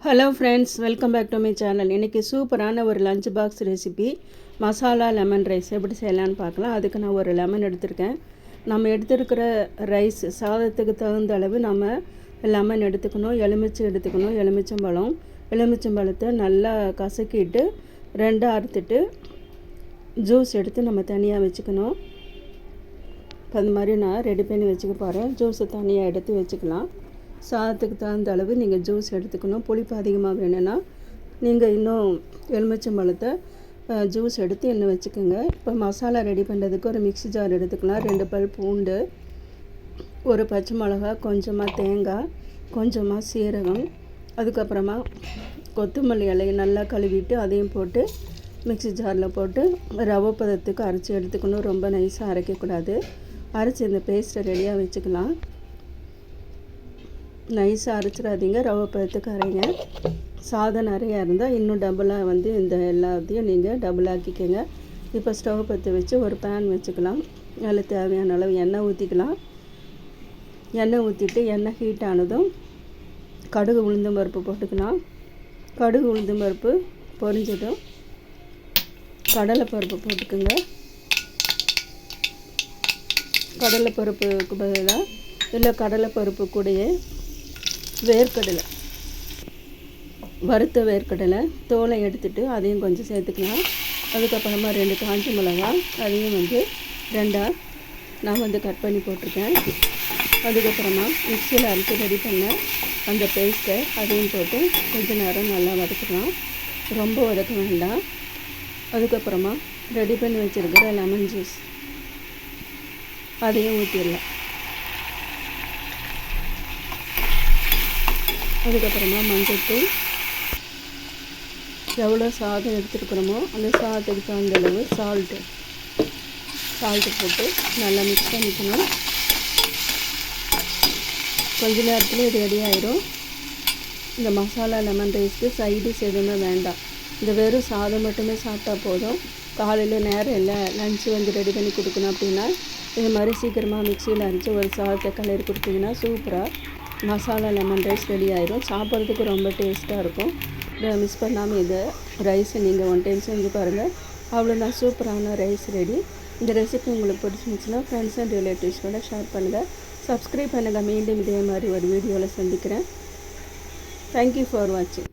Hello friends, welcome back to my channel. இன்றைக்கி சூப்பரான ஒரு lunch box recipe masala lemon rice எப்படி செய்யலான்னு பார்க்கலாம். அதுக்கு நான் ஒரு லெமன் எடுத்திருக்கேன். நம்ம எடுத்துருக்கிற ரைஸ் சாதத்துக்கு தகுந்த அளவு நம்ம லெமன் எடுத்துக்கணும். எலுமிச்சை எடுத்துக்கணும். எலுமிச்சம்பழத்தை நல்லா கசக்கிட்டு ரெண்டாக அறுத்துட்டு ஜூஸ் எடுத்து நம்ம தனியாக வச்சுக்கணும். அது மாதிரி நான் ரெடி பண்ணி வச்சுக்க போகிறேன். ஜூஸை தனியாக எடுத்து வச்சுக்கலாம். சாதத்துக்கு தகுந்த அளவு நீங்கள் ஜூஸ் எடுத்துக்கணும். புளிப்பு அதிகமாக வேணும்னா நீங்கள் இன்னும் எலுமிச்சம்பழத்தை ஜூஸ் எடுத்து இன்னும் வச்சுக்கோங்க. இப்போ மசாலா ரெடி பண்ணுறதுக்கு ஒரு மிக்ஸி ஜார் எடுத்துக்கலாம். 2 பல் பூண்டு, ஒரு பச்சை மிளகா, கொஞ்சமாக தேங்காய், கொஞ்சமாக சீரகம், அதுக்கப்புறமா கொத்தமல்லி இலையை நல்லா கழுவிட்டு அதையும் போட்டு மிக்ஸி ஜாரில் போட்டு ரவை பதத்துக்கு அரைச்சி எடுத்துக்கணும். ரொம்ப நைஸாக அரைக்கக்கூடாது. அரைச்சி இந்த பேஸ்ட்டை ரெடியாக வச்சுக்கலாம். நைஸாக அரைச்சிடாதீங்க, ரவை பதத்துக்கு அரைங்க. சாதம் நிறையா இருந்தால் இன்னும் டபுளாக இந்த எல்லாத்தையும் நீங்கள் டபுள் ஆக்கிக்கோங்க. இப்போ ஸ்டவ் பற்ற வச்சு ஒரு பேன் வச்சுக்கலாம். அதில் தேவையான அளவு எண்ணெய் ஊற்றிக்கலாம். எண்ணெய் ஊற்றிட்டு எண்ணெய் ஹீட் ஆனதும் கடுகு உளுந்தம் பருப்பு போட்டுக்கலாம். கடுகு உளுந்தம் பருப்பு பொரிஞ்சதும் கடலைப்பருப்பு போட்டுக்குங்க. கடலைப்பருப்புக்கு பதிலாக இல்லை கடலைப்பருப்பு கூடயே வேர்க்கடலை, வறுத்த வேர்க்கடலை தோலை எடுத்துகிட்டு அதையும் கொஞ்சம் சேர்த்துக்கலாம். அதுக்கப்புறமா 2 காஞ்ச மிளகாய் அதையும் ரெண்டாக நான் கட் பண்ணி போட்டிருக்கேன். அதுக்கப்புறமா மிக்சியில் அரைச்சி ரெடி பண்ண அந்த பேஸ்ட்டை அதையும் போட்டு கொஞ்சம் நேரம் நல்லா வதக்கலாம். ரொம்ப வதக்க வேண்டாம். அதுக்கப்புறமா ரெடி பண்ணி வச்சுருக்கிற லெமன் ஜூஸ் அதையும் ஊற்றிடலாம். அதுக்கப்புறமா மஞ்சள்தூள், எவ்வளோ சாதம் எடுத்துருக்குறோமோ அந்த சாதத்துக்கு தகுந்த அளவு சால்ட்டு போட்டு நல்லா மிக்ஸ் பண்ணிக்கணும். கொஞ்ச நேரத்தில் இது ரெடி ஆயிடும். இந்த மசாலா லெமன் ரைஸ்க்கு சைடிஷ் எதுவுமே வேண்டாம். இந்த வெறும் சாதம் மட்டுமே சாப்பிட்டா போதும். காலையில் நேரம் இல்லை, லஞ்சு ரெடி பண்ணி கொடுக்கணும் அப்படின்னா இது மாதிரி சீக்கிரமாக மிக்சியில் அரைச்சி ஒரு சாதத்தை கலரி கொடுத்தீங்கன்னா சூப்பராக மசாலா லெமன் ரைஸ் ரெடி ஆயிடும். சாப்பிட்றதுக்கு ரொம்ப டேஸ்ட்டாக இருக்கும். மிஸ் பண்ணாமல் இதை ரைஸை நீங்கள் 1 டைம் செஞ்சு பாருங்கள். அவ்வளோதான், சூப்பரான ரைஸ் ரெடி. இந்த ரெசிபி உங்களுக்கு பிடிச்சிருந்துச்சுன்னா ஃப்ரெண்ட்ஸ் அண்ட் ரிலேட்டிவ்ஸோட ஷேர் பண்ணுங்கள். சப்ஸ்கிரைப் பண்ணுங்கள். மீண்டும் இதே மாதிரி ஒரு வீடியோவில் சந்திக்கிறேன். தேங்க்யூ ஃபார் வாட்சிங்.